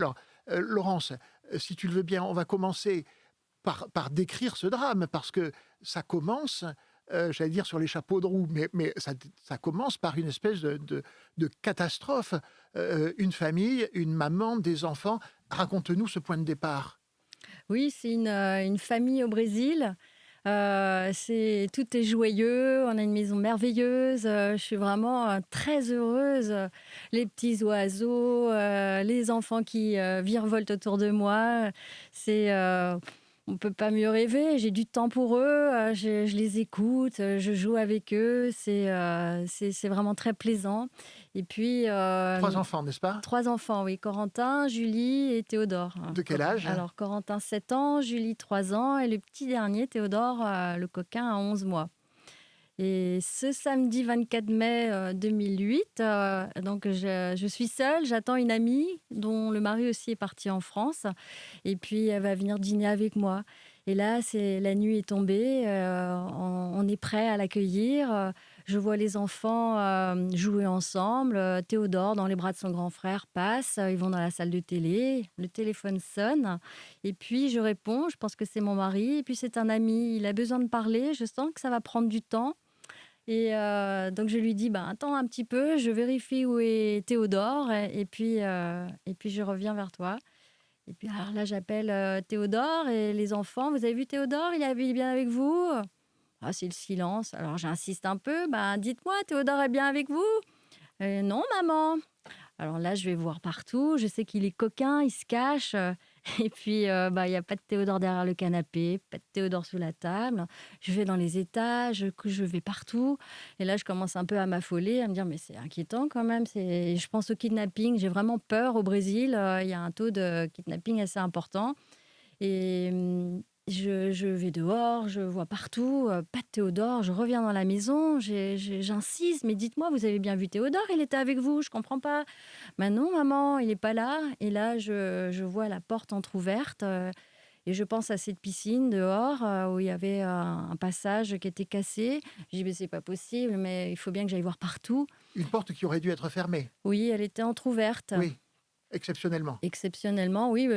Alors, Laurence, si tu le veux bien, on va commencer par décrire ce drame, parce que ça commence, j'allais dire sur les chapeaux de roue, mais ça commence par une espèce de catastrophe. Une famille, une maman, des enfants. Raconte-nous ce point de départ. Oui, c'est une famille au Brésil. Tout est joyeux, on a une maison merveilleuse, je suis vraiment, très heureuse, les petits oiseaux, les enfants qui, virevoltent autour de moi. C'est, on peut pas mieux rêver. J'ai du temps pour eux, je les écoute, je joue avec eux. C'est vraiment très plaisant et puis, 3 enfants, n'est-ce pas? 3 enfants, oui, Corentin, Julie et Théodore. De quel âge? Alors Corentin 7 ans, Julie 3 ans et le petit dernier Théodore, le coquin, a 11 mois. Et ce samedi 24 mai 2008, donc je suis seule, j'attends une amie dont le mari aussi est parti en France et puis elle va venir dîner avec moi. Et là, la nuit est tombée, on est prêt à l'accueillir. Je vois les enfants jouer ensemble. Théodore, dans les bras de son grand frère, passe. Ils vont dans la salle de télé. Le téléphone sonne. Et puis je réponds. Je pense que c'est mon mari. Et puis c'est un ami. Il a besoin de parler. Je sens que ça va prendre du temps. Et donc je lui dis, attends un petit peu, je vérifie où est Théodore et puis je reviens vers toi. Et puis alors là, j'appelle Théodore et les enfants. Vous avez vu Théodore? Il est bien avec vous? Ah, c'est le silence. Alors j'insiste un peu. Dites-moi, Théodore est bien avec vous? Non, maman. Alors là, je vais voir partout. Je sais qu'il est coquin, il se cache. Et puis, il y a pas de Théodore derrière le canapé, pas de Théodore sous la table. Je vais dans les étages, que je vais partout. Et là, je commence un peu à m'affoler, à me dire, mais c'est inquiétant quand même. Je pense au kidnapping. J'ai vraiment peur au Brésil. Il y a un taux de kidnapping assez important. Et je vais dehors, je vois partout, pas de Théodore. Je reviens dans la maison, j'insiste, mais dites-moi, vous avez bien vu Théodore? Il était avec vous, je comprends pas. Non, maman, il n'est pas là. Et là, je vois la porte entrouverte et je pense à cette piscine dehors où il y avait un passage qui était cassé. Je dis, mais c'est pas possible, mais il faut bien que j'aille voir partout. Une porte qui aurait dû être fermée. Oui, elle était entrouverte. Oui, exceptionnellement. Exceptionnellement, oui.